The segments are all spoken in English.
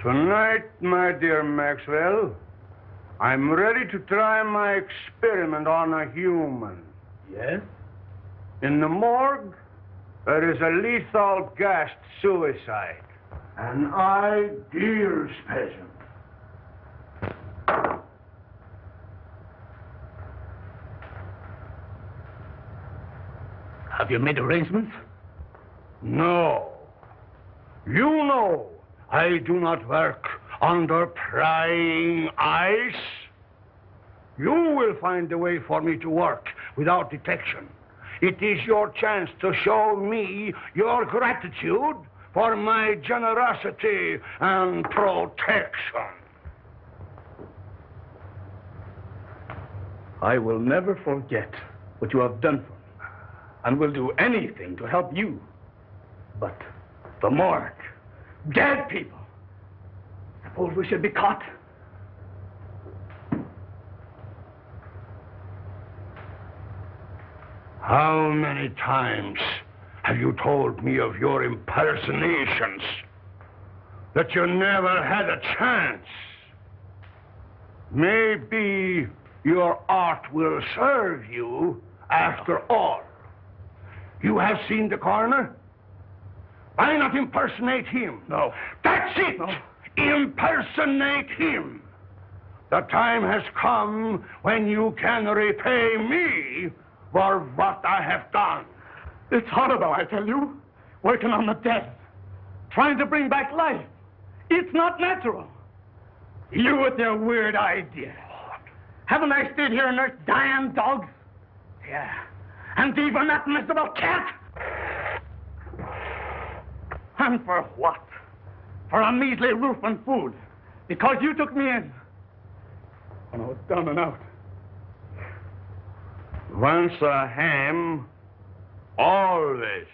Tonight, my dear Maxwell, I'm ready to try my experiment on a human. Yes? In the morgue, there is a lethal gassed suicide. An ideal specimen. Have you made arrangements? No. You know I do not work under prying eyes. You will find a way for me to work without detection. It is your chance to show me your gratitude for my generosity and protection. I will never forget what you have done for me, and will do anything to help you. But the morgue, dead people. Suppose we should be caught? How many times have you told me of your impersonations? That you never had a chance? Maybe your art will serve you after all. You have seen the coroner? Why not impersonate him? No. That's it! No. Impersonate him! The time has come when you can repay me for what I have done. It's horrible, I tell you. Working on the dead. Trying to bring back life. It's not natural. You with your weird ideas. Haven't I stayed here and nursed dying dogs? Yeah. And even that miserable cat? And for what? For a measly roof and food. Because you took me in. When I was down and out. Once a ham, always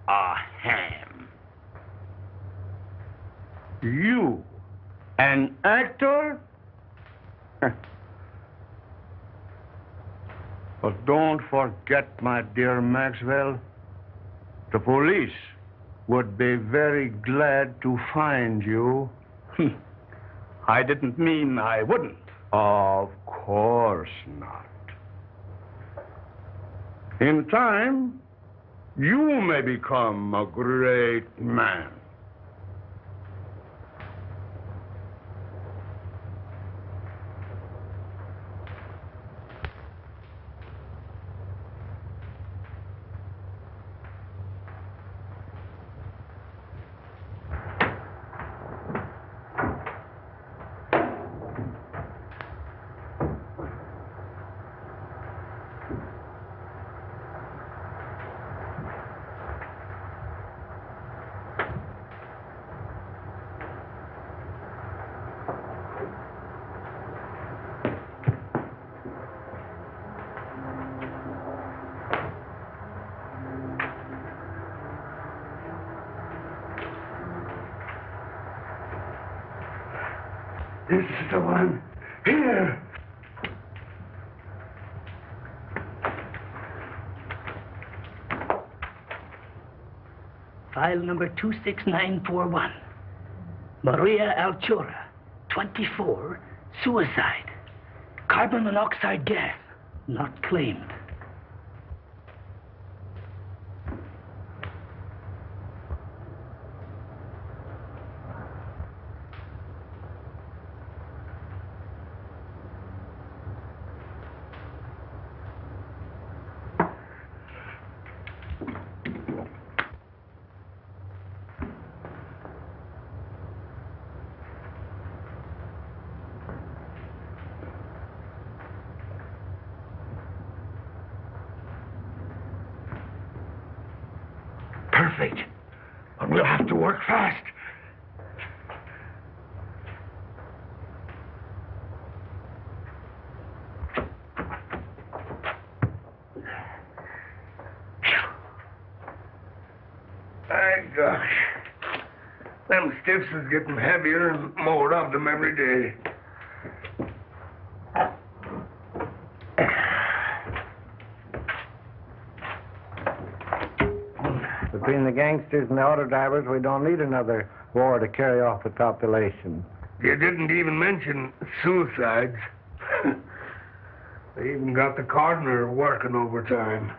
a ham. You, an actor? But don't forget, my dear Maxwell, the police would be very glad to find you. I didn't mean I wouldn't. Of course not. In time, you may become a great man. This is the one. Here. File number 26941. Maria Alchura, 24, suicide. Carbon monoxide gas, not claimed. Perfect. But we'll have to work fast. My gosh. Them stiffs is getting heavier and more of them every day. Between the gangsters and the auto drivers, we don't need another war to carry off the population. You didn't even mention suicides. They even got the coroner working overtime.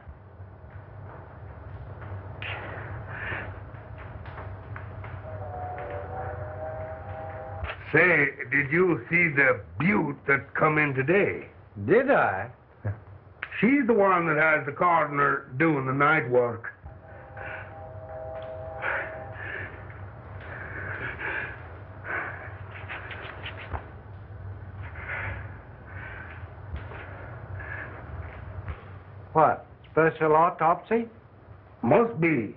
Say, did you see the Butte that come in today? Did I? She's the one that has the coroner doing the night work. What? Special autopsy? Must be.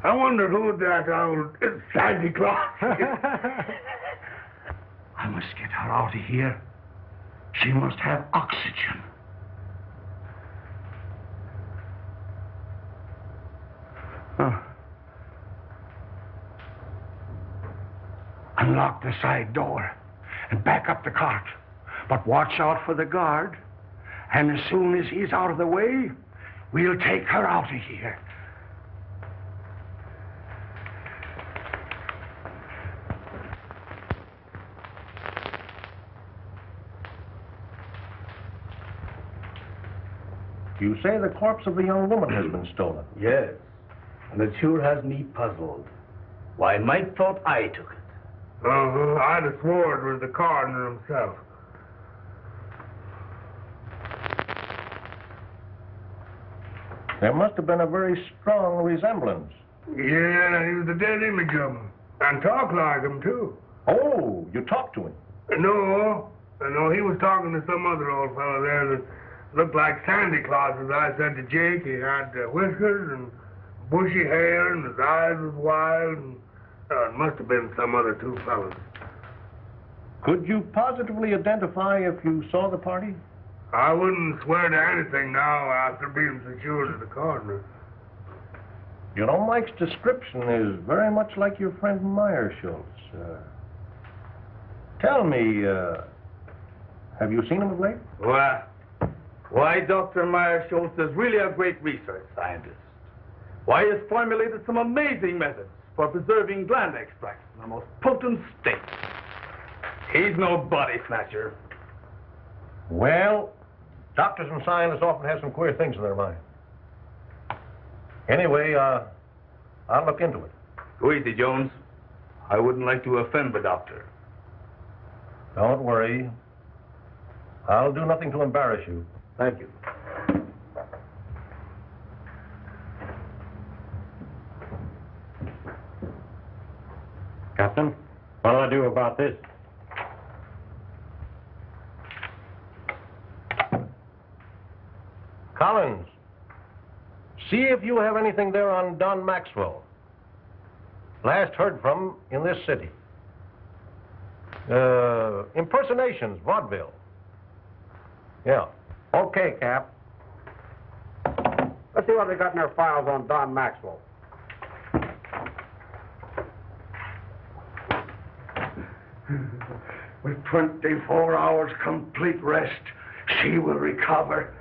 I wonder who that old Santa Claus is. I must get her out of here. She must have oxygen. Unlock the side door and back up the cart. But watch out for the guard. And as soon as he's out of the way, we'll take her out of here. You say the corpse of the young woman has been stolen? Yes, and it sure has me puzzled. Why, Mike thought I took it. I'd have swore it was the coroner himself. There must have been a very strong resemblance. Yeah, he was the dead image of him. And talked like him, too. Oh, you talked to him? No, he was talking to some other old fellow there that looked like Santa Claus, as I said to Jake. He had whiskers and bushy hair, and his eyes was wild, and it must have been some other two fellows. Could you positively identify if you saw the party? I wouldn't swear to anything now after being secured to the coroner. You know, Mike's description is very much like your friend Meyer Schultz. Tell me, have you seen him of late? Why, Dr. Meyer Schultz is really a great research scientist. Why, he has formulated some amazing methods for preserving gland extracts in the most potent state. He's no body snatcher. Well, doctors and scientists often have some queer things in their mind. Anyway, I'll look into it. Go easy, Jones. I wouldn't like to offend the doctor. Don't worry. I'll do nothing to embarrass you. Thank you. Captain, what'll I do about this? Collins, see if you have anything there on Don Maxwell. Last heard from in this city. Impersonations, vaudeville. Yeah. Okay, Cap. Let's see what they got in their files on Don Maxwell. With 24 hours complete rest, she will recover.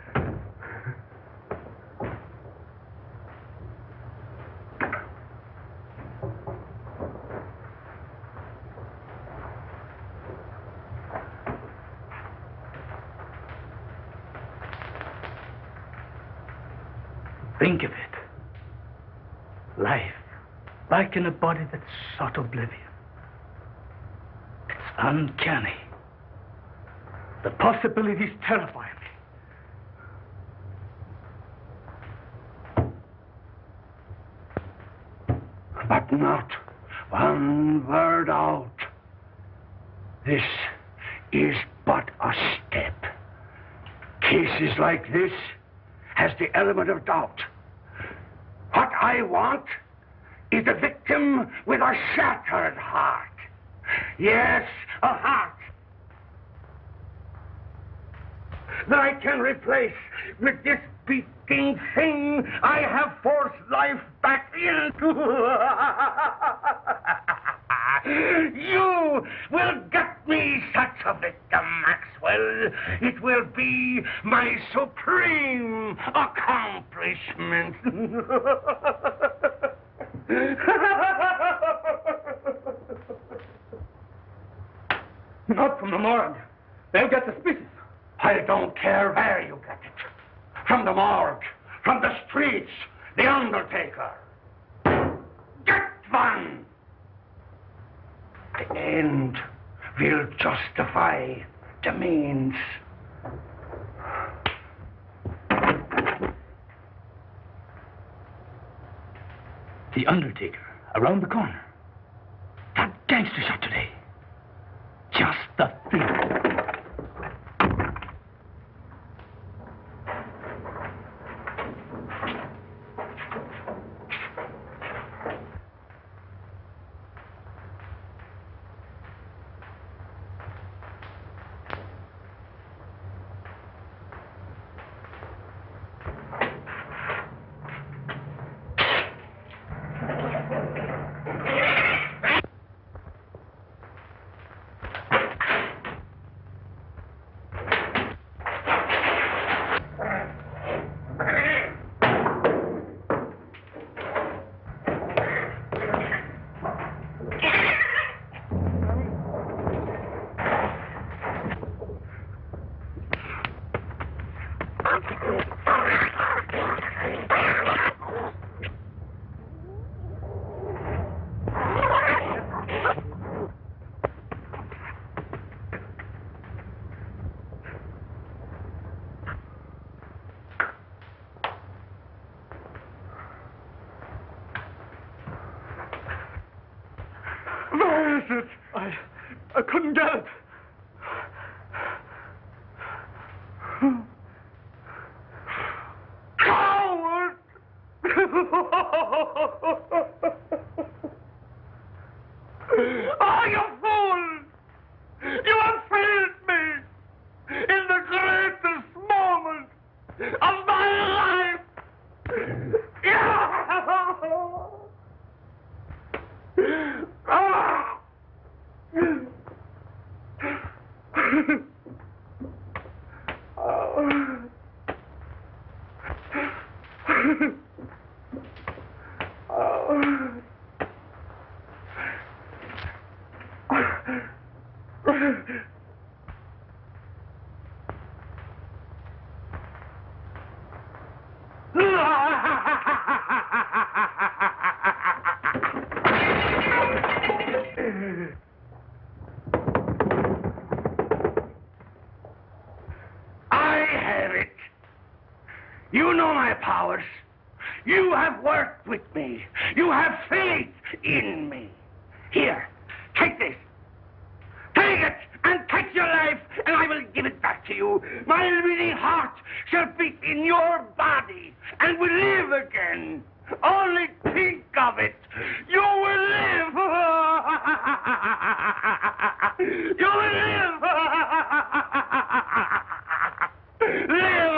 Think of it. Life, back in a body that sought oblivion. It's uncanny. The possibilities terrify me. But not one word out. This is but a step. Cases like this has the element of doubt. What I want is a victim with a shattered heart. Yes, a heart that I can replace with this beating thing I have forced life back into. You will get me such a victim, Maxwell. It will be my supreme accomplishment. Not from the morgue. They'll get suspicious. I don't care where you get it. From the morgue, from the streets, the undertaker. Get one! The end will justify the means. The Undertaker, around the corner. That gangster shot today. Just the thing. Where is it? I couldn't get it. Coward! Oh, you fool! You have failed me in the greatest moment of my life! I have it. You know my powers. You have worked with me. You have faith in me. Here, take this. Take it and take your life, and I will give it back to you. My living heart shall beat in your body and will live again. Only think of it. You will live. You will live. Live.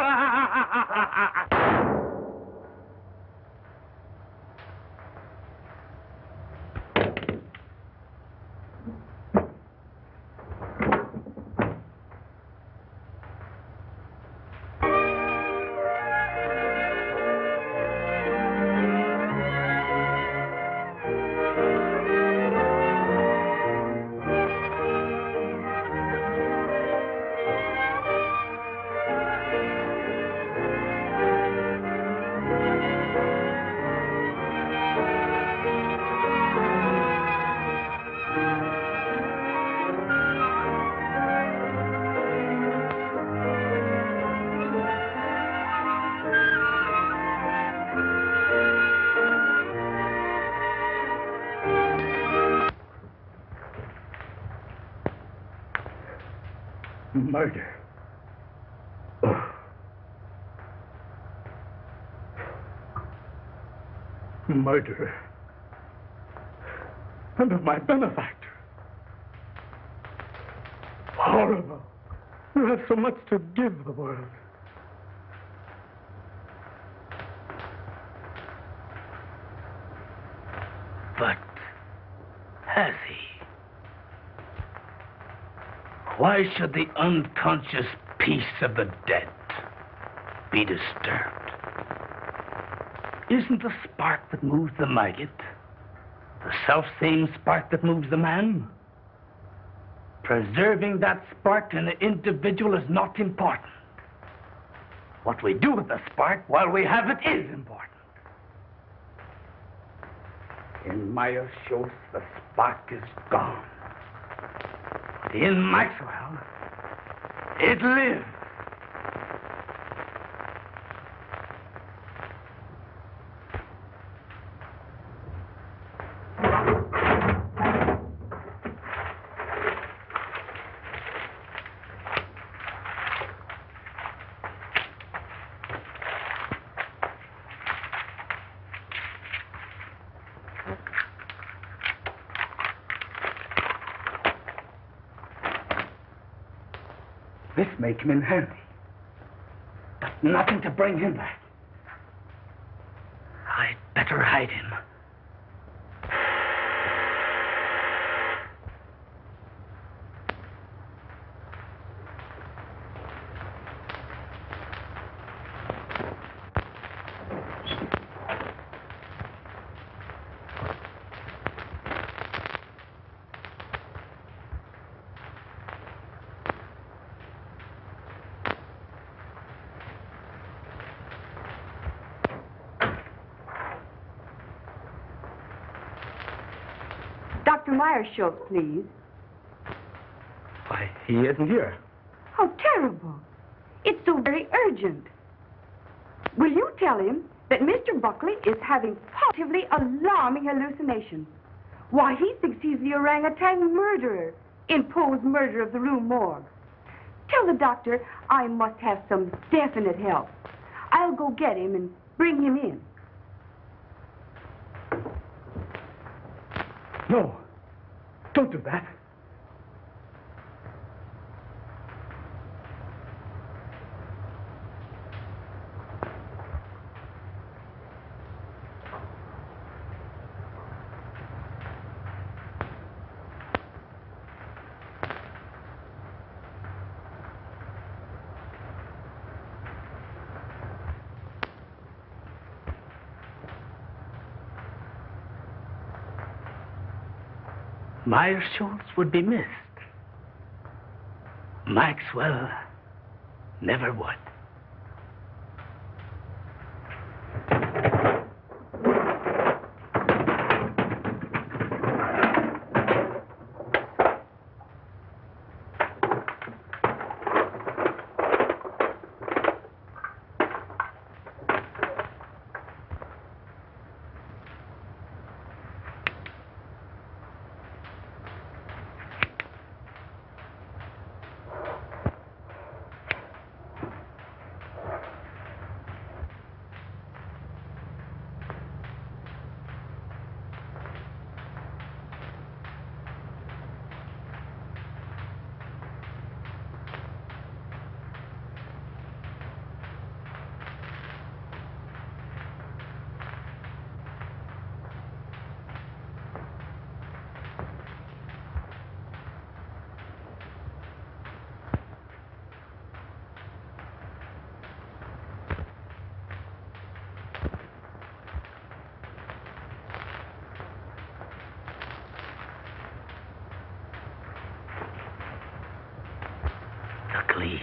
Murder. Murderer. And of my benefactor. Horrible. You have so much to give the world. But has he? Why should the unconscious peace of the dead be disturbed? Isn't the spark that moves the maggot the self-same spark that moves the man? Preserving that spark in the individual is not important. What we do with the spark while we have it is important. In Meyer Schultz, the spark is gone. In Maxwell, it lives. This may come in handy, but nothing to bring him back. I'd better hide him. Dr. Meyer Schultz, please. Why, he isn't here. How terrible. It's so very urgent. Will you tell him that Mr. Buckley is having positively alarming hallucinations? Why, he thinks he's the orangutan murderer in Poe's murder of the Rue Morgue. Tell the doctor I must have some definite help. I'll go get him and bring him in. No, don't do that. Meyer Schultz would be missed. Maxwell never would. The gleam.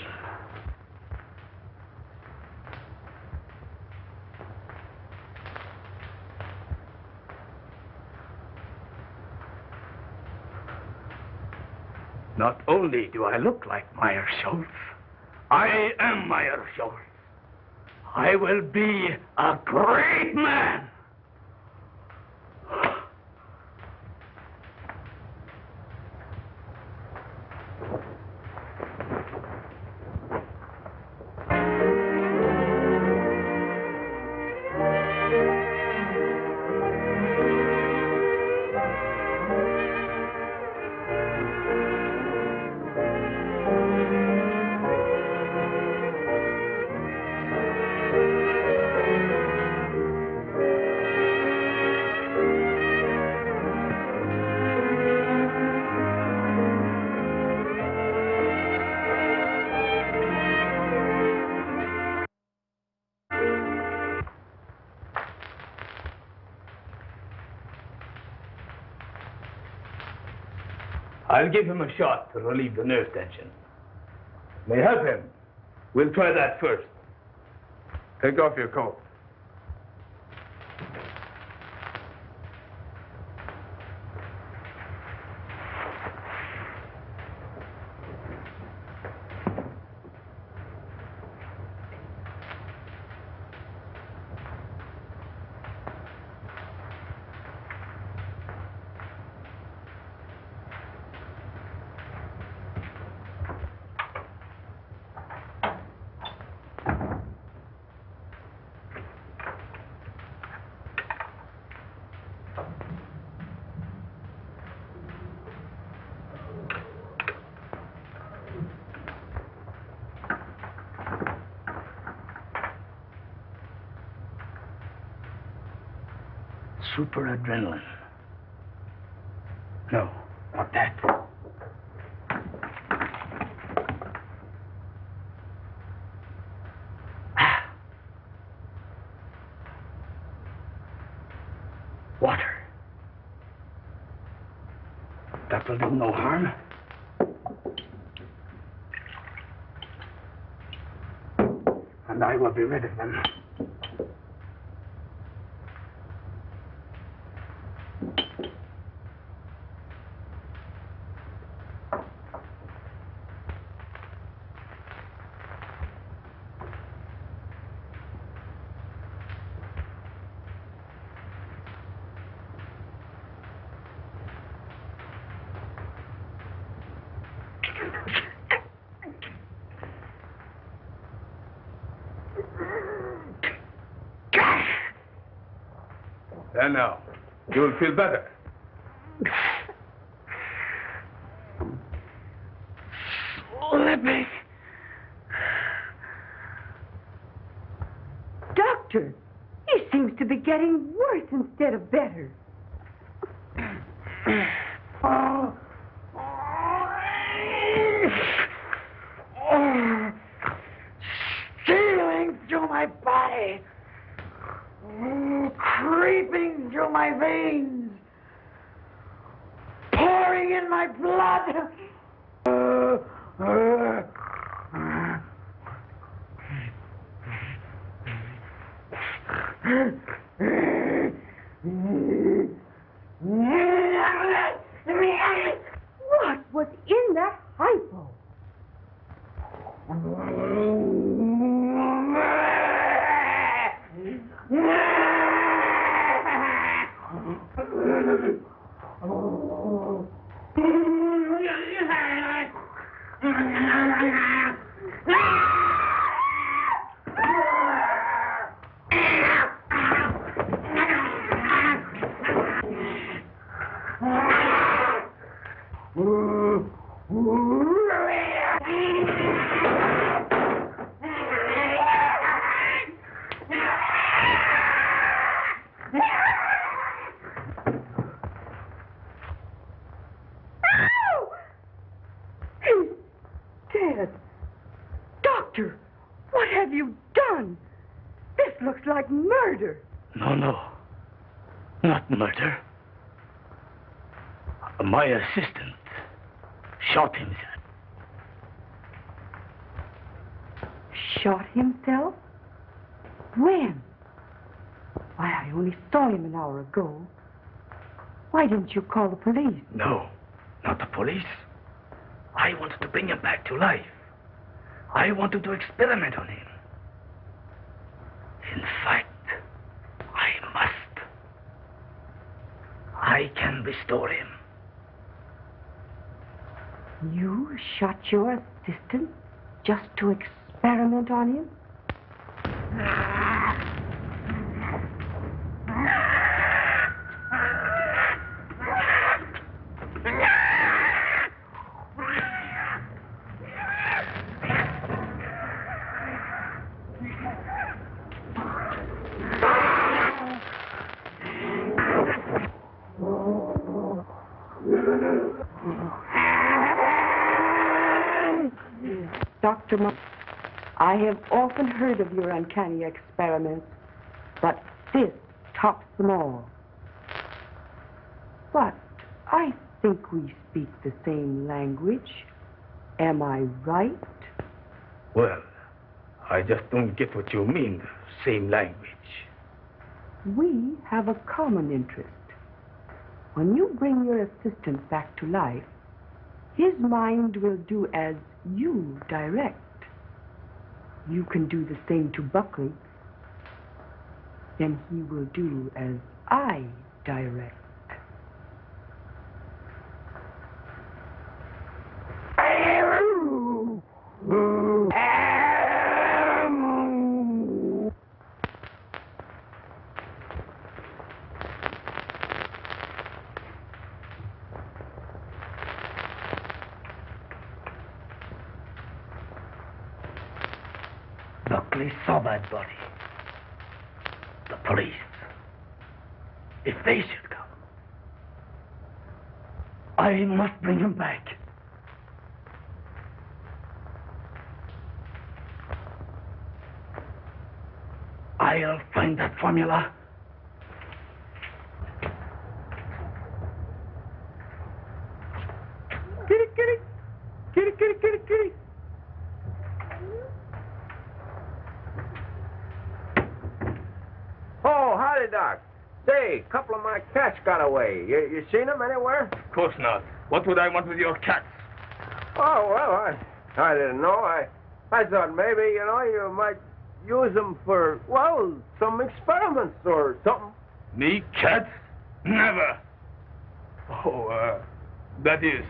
Not only do I look like Meyer Schultz, I am Meyer Schultz. I will be a great man. I'll give him a shot to relieve the nerve tension. May help him. We'll try that first. Take off your coat. Super adrenaline. No, not that. Water. That will do no harm. And I will be rid of them. And now, you will feel better. Let me. Doctor, he seems to be getting worse instead of better. Stealing through my body. Creeping through my veins, pouring in my blood. What was in that hypo? Doctor, what have you done? This looks like murder. No. Not murder. My assistant shot himself. Shot himself? When? Why, I only saw him an hour ago. Why didn't you call the police? No, not the police. I wanted to bring him back to life. I wanted to experiment on him. In fact, I must. I can restore him. You shot your assistant just to experiment on him? Dr. I have often heard of your uncanny experiments, but this tops them all. But I think we speak speak the same language. Am I right? Well, I just don't get what you mean, same language. We have a common interest. When you bring your assistant back to life, his mind will do as you direct. You can do the same to Buckley. Then he will do as I direct. Buckley saw that body. The police. If they should come, I must bring him back. I'll find that formula. Kitty, kitty. Kitty, kitty, kitty, kitty. Oh, howdy, Doc. Say, a couple of my cats got away. You seen them anywhere? Of course not. What would I want with your cats? Oh, well, I didn't know. I thought maybe, you might use them for, well, some experiments or something. Me, cats? Never. Oh, that is,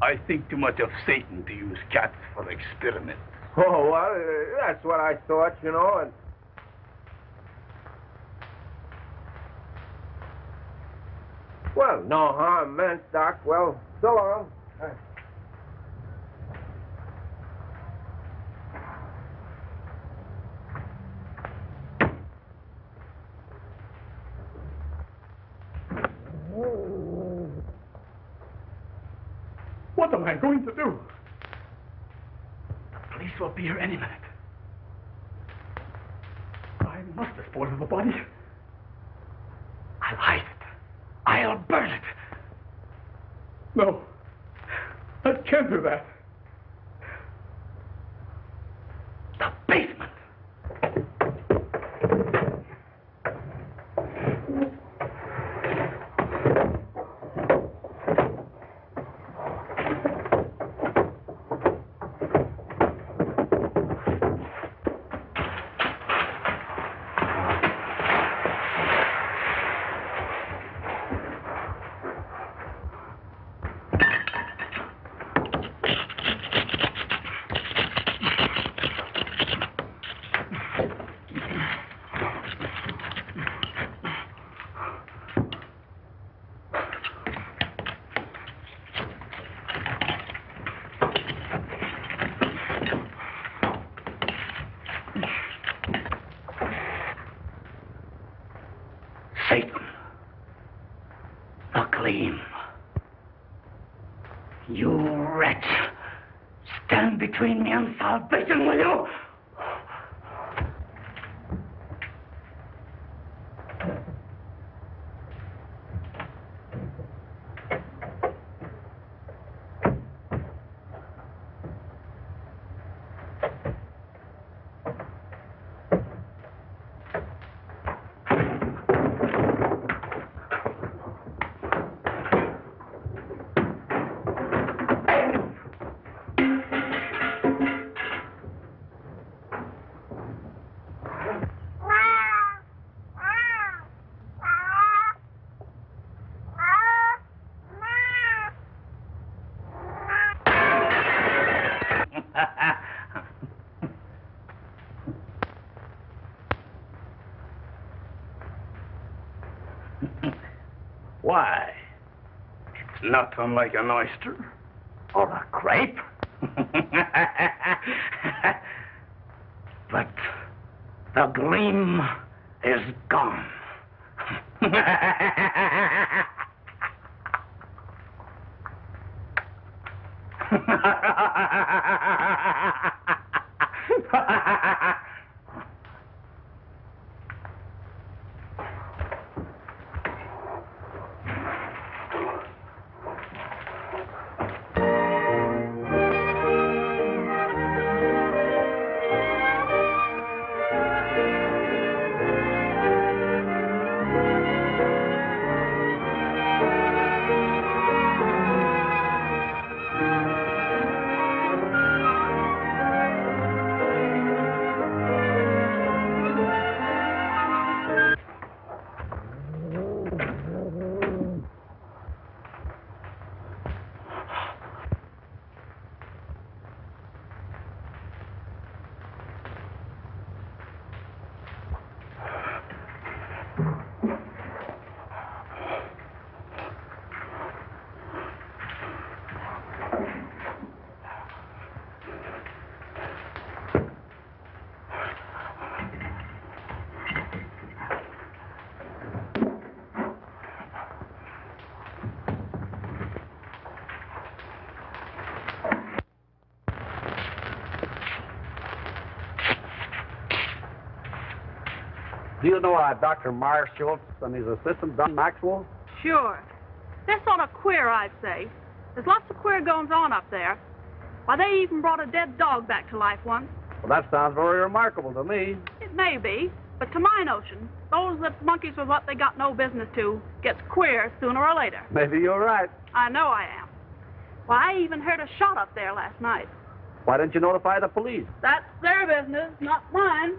I think too much of Satan to use cats for experiments. Oh, well, that's what I thought, and... Well, no harm meant, Doc. Well, so long. What am I going to do? The police will be here any minute. I must dispose of the body. I'll hide it. I'll burn it. No, I can't do that. The basement. Satan. The gleam. You wretch. Stand between me and salvation, will you? Why? It's not unlike an oyster or a grape. But the gleam is gone. Do you know Dr. Marshall and his assistant, Don Maxwell? Sure. They're sort of queer, I'd say. There's lots of queer goings-on up there. Why, they even brought a dead dog back to life once. Well, that sounds very remarkable to me. It may be, but to my notion, those that monkeys with what they got no business to gets queer sooner or later. Maybe you're right. I know I am. Why, I even heard a shot up there last night. Why didn't you notify the police? That's their business, not mine.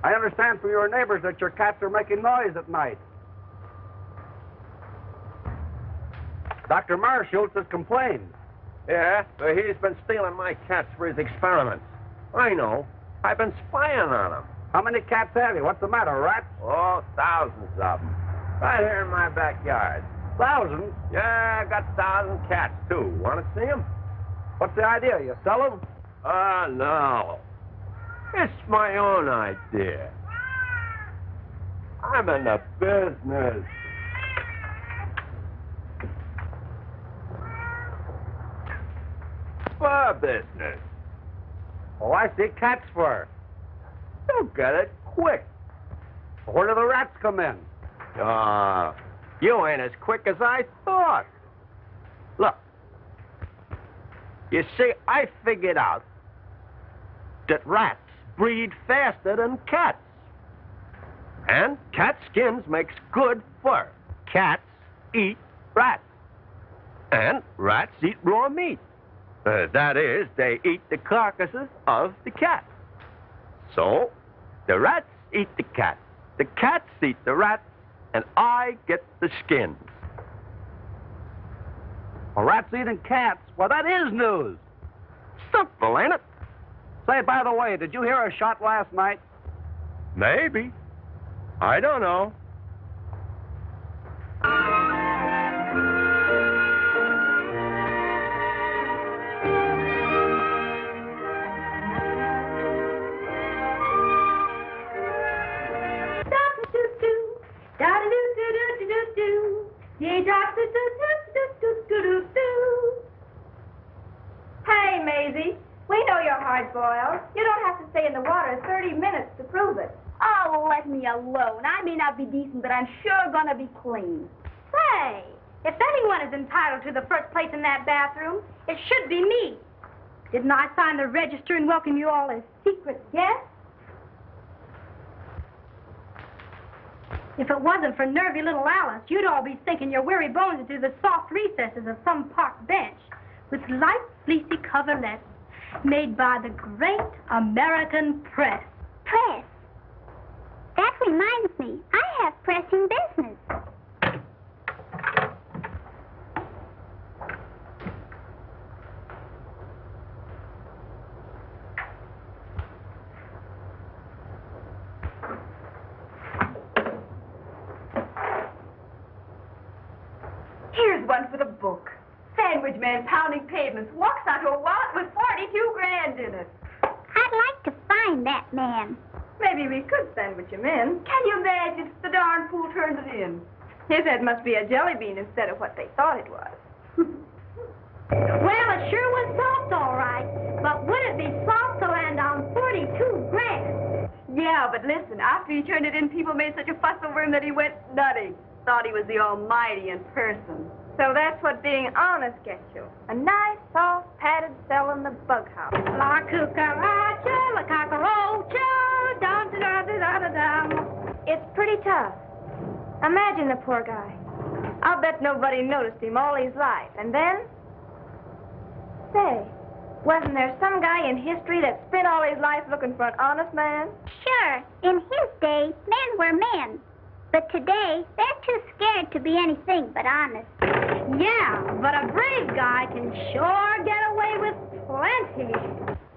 I understand from your neighbors that your cats are making noise at night. Dr. Marshall has complained. Yeah, but he's been stealing my cats for his experiments. I know. I've been spying on him. How many cats have you? What's the matter, rats? Oh, thousands of them. Right here in my backyard. Thousands? Yeah, I got 1,000 cats, too. Want to see them? What's the idea? You sell them? No. It's my own idea. I'm in the business. Fur business. Oh, I see. Cat's fur. You'll get it quick. Where do the rats come in? You ain't as quick as I thought. Look. You see, I figured out that rats breed faster than cats. And cat skins makes good fur. Cats eat rats. And rats eat raw meat. That is, they eat the carcasses of the cats. So, the rats eat the cats. The cats eat the rats, and I get the skins. Well, rats eating cats? Well, that is news. Simple, ain't it? Say, by the way, did you hear a shot last night? Maybe. I don't know. Hey, Maisie, we know you're hard-boiled. You don't have to stay in the water 30 minutes to prove it. Oh, let me alone. I may not be decent, but I'm sure gonna be clean. Say, if anyone is entitled to the first place in that bathroom, it should be me. Didn't I sign the register and welcome you all as secret guests? If it wasn't for nervy little Alice, you'd all be sinking your weary bones into the soft recesses of some park bench with light, fleecy coverlets made by the great American press. Press? That reminds me, I have pressing business. Here's one for the book. Sandwich man pounding pavements walks out of a wallet with 42 grand in it. I'd like to find that man. Maybe we could sandwich him in. Can you imagine if the darn fool turned it in? His head must be a jelly bean instead of what they thought it was. Well, it sure was soft, all right. But would it be soft to land on 42 grand? Yeah, but listen, after he turned it in, people made such a fuss over him that he went nutty. Thought he was the Almighty in person. So that's what being honest gets you. A nice, soft, padded cell in the bug house. La cucaracha, la cockroacha, dum-da-da-da-da-dum. It's pretty tough. Imagine the poor guy. I'll bet nobody noticed him all his life. And then? Say, wasn't there some guy in history that spent all his life looking for an honest man? Sure, in his day, men were men. But today, they're too scared to be anything but honest. Yeah, but a brave guy can sure get away with plenty.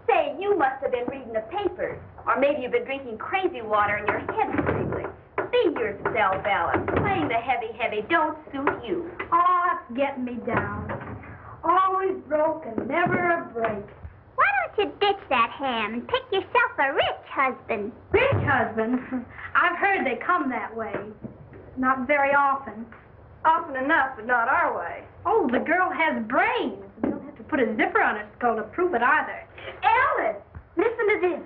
Say, you must have been reading the papers. Or maybe you've been drinking crazy water and your head's wiggling. Be yourself, Alice. Playing the heavy don't suit you. Oh, it's getting me down. Always broke and never a break. Why don't you ditch that ham and pick yourself a rich husband? Rich husband? I've heard they come that way. Not very often. Often enough, but not our way. Oh, the girl has brains. We don't have to put a zipper on her skull to prove it either. Alice, listen to this.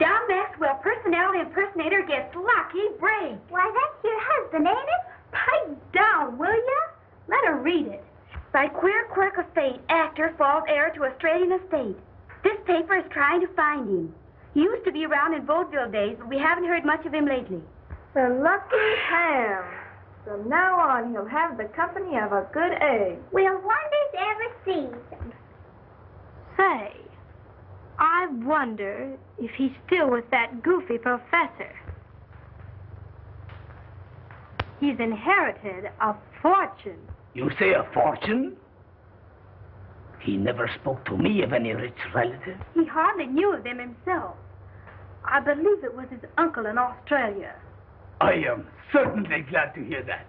Don Maxwell, personality impersonator, gets lucky break. Why, that's your husband, ain't it? Pipe down, will ya? Let her read it. By queer quirk of fate, actor falls heir to Australian estate. This paper is trying to find him. He used to be around in vaudeville days, but we haven't heard much of him lately. The lucky ham. From now on, he'll have the company of a good egg. Will wonders ever cease? Say, I wonder if he's still with that goofy professor. He's inherited a fortune. You say a fortune? He never spoke to me of any rich relative. He hardly knew of them himself. I believe it was his uncle in Australia. I am certainly glad to hear that.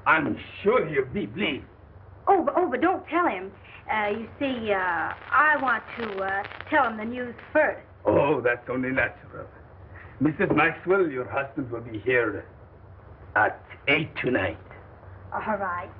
I'm sure he'll be pleased. Oh, but don't tell him. You see, I want to tell him the news first. Oh, that's only natural. Mrs. Maxwell, your husband will be here at 8 tonight. All right.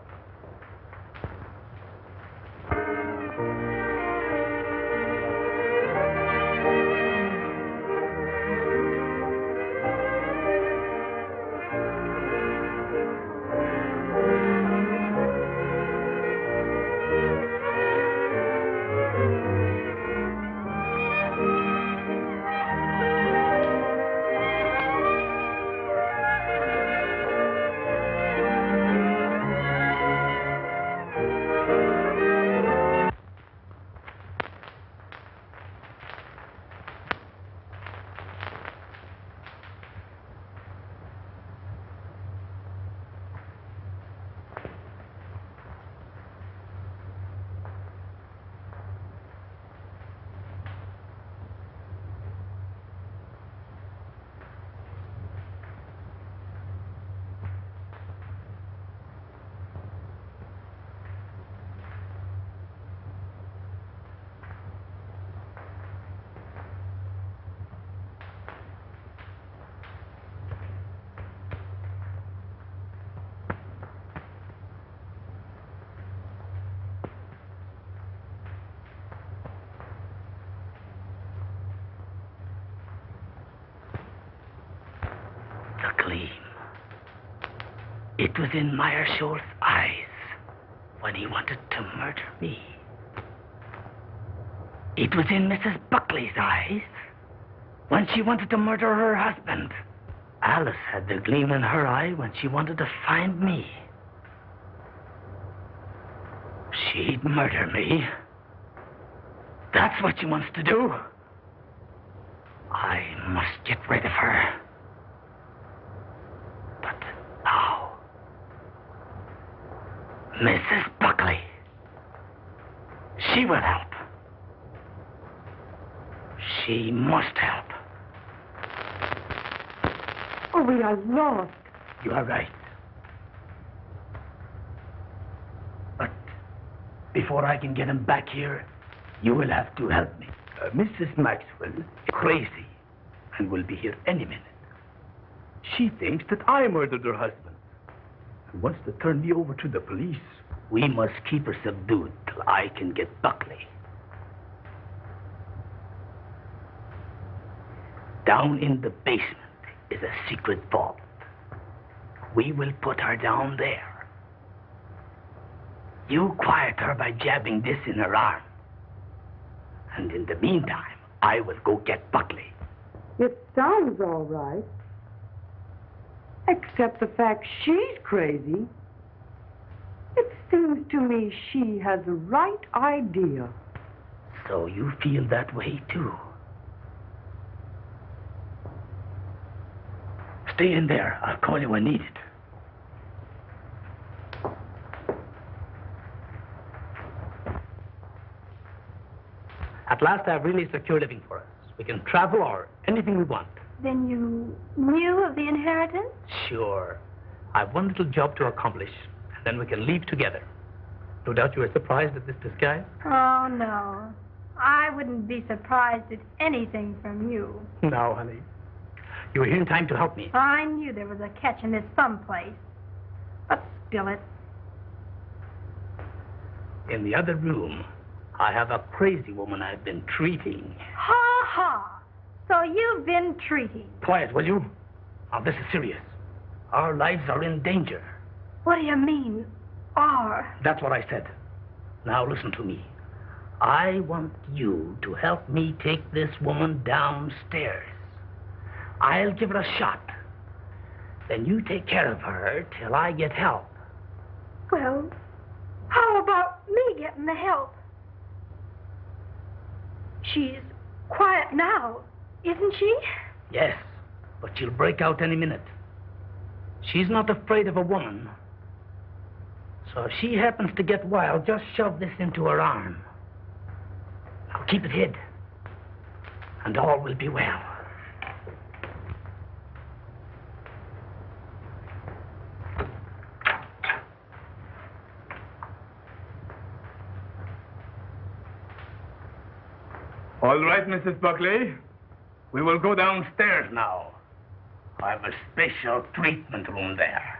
It was in Meyer Scholl's eyes when he wanted to murder me. It was in Mrs. Buckley's eyes when she wanted to murder her husband. Alice had the gleam in her eye when she wanted to find me. She'd murder me. That's what she wants to do. I must get rid of her. But how? Mrs. Buckley. She will help. She must help. Oh, we are lost. You are right. But before I can get him back here, you will have to help me. Mrs. Maxwell is crazy and will be here any minute. She thinks that I murdered her husband and wants to turn me over to the police. We must keep her subdued till I can get Buckley. Down in the basement is a secret vault. We will put her down there. You quiet her by jabbing this in her arm. And in the meantime, I will go get Buckley. It sounds all right. Except the fact she's crazy. It seems to me she has the right idea. So you feel that way, too? Stay in there. I'll call you when needed. At last, I've really secured living for us. We can travel or anything we want. Then you knew of the inheritance? Sure. I've one little job to accomplish, and then we can leave together. No doubt you are surprised at this disguise? Oh, no. I wouldn't be surprised at anything from you. Now, honey, You were here in time to help me. I knew there was a catch in this someplace. But spill it. In the other room, I have a crazy woman I've been treating. Ha ha! So you've been treating. Quiet, will you? Now, this is serious. Our lives are in danger. What do you mean, are? That's what I said. Now, listen to me. I want you to help me take this woman downstairs. I'll give her a shot. Then you take care of her till I get help. Well, how about me getting the help? She's quiet now, isn't she? Yes, but she'll break out any minute. She's not afraid of a woman. So if she happens to get wild, just shove this into her arm. Now keep it hid, and all will be well. All right, Mrs. Buckley. We will go downstairs now. I have a special treatment room there.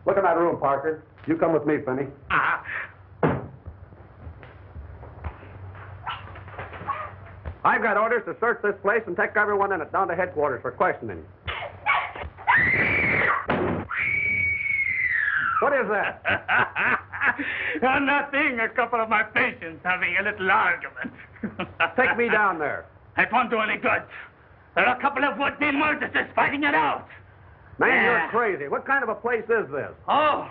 Look in that room, Parker. You come with me, Finney. I've got orders to search this place and take everyone in it down to headquarters for questioning. What is that? Nothing. A couple of my patients having a little argument. Take me down there. It won't do any good. There are a couple of would-be murderers fighting it out. Man, you're crazy. What kind of a place is this? Oh,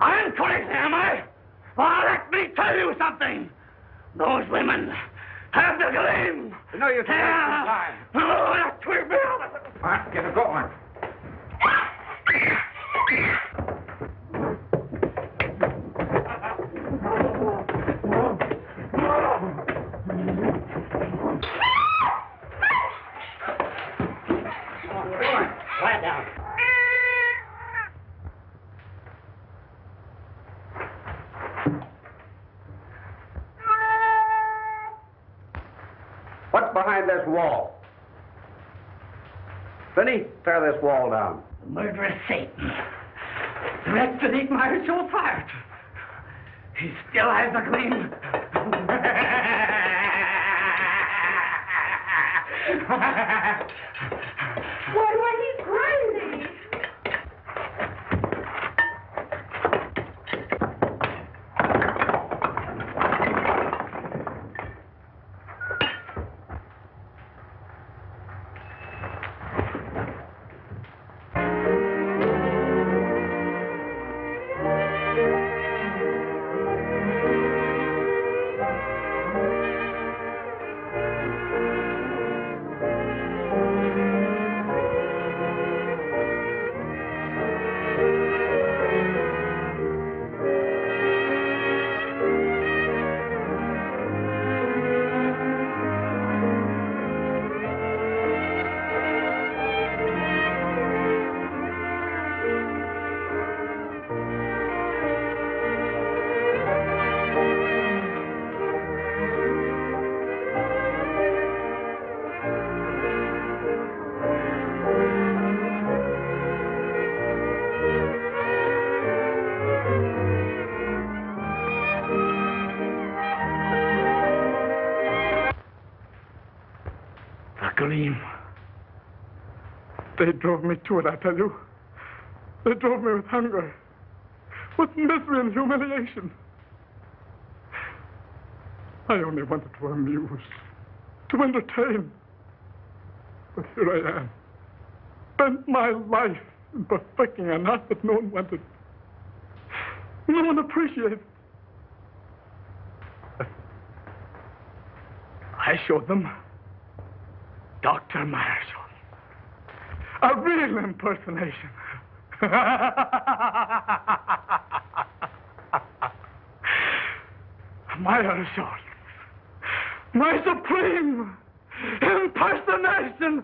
I'm crazy, am I? Well, let me tell you something. Those women have the gleam. No, you can't waste your time. Oh, that will be all right, get it going. Quiet down. What's behind this wall? Finney, tear this wall down. The murderous Satan. Direct to eat my soul's heart. He still has a gleam. Why, he's crazy. They drove me to it, I tell you. They drove me with hunger, with misery and humiliation. I only wanted to amuse, to entertain. But here I am, spent my life in perfecting an art that no one wanted. No one appreciated. I showed them Dr. Marshall. A real impersonation. Marshall. My supreme impersonation.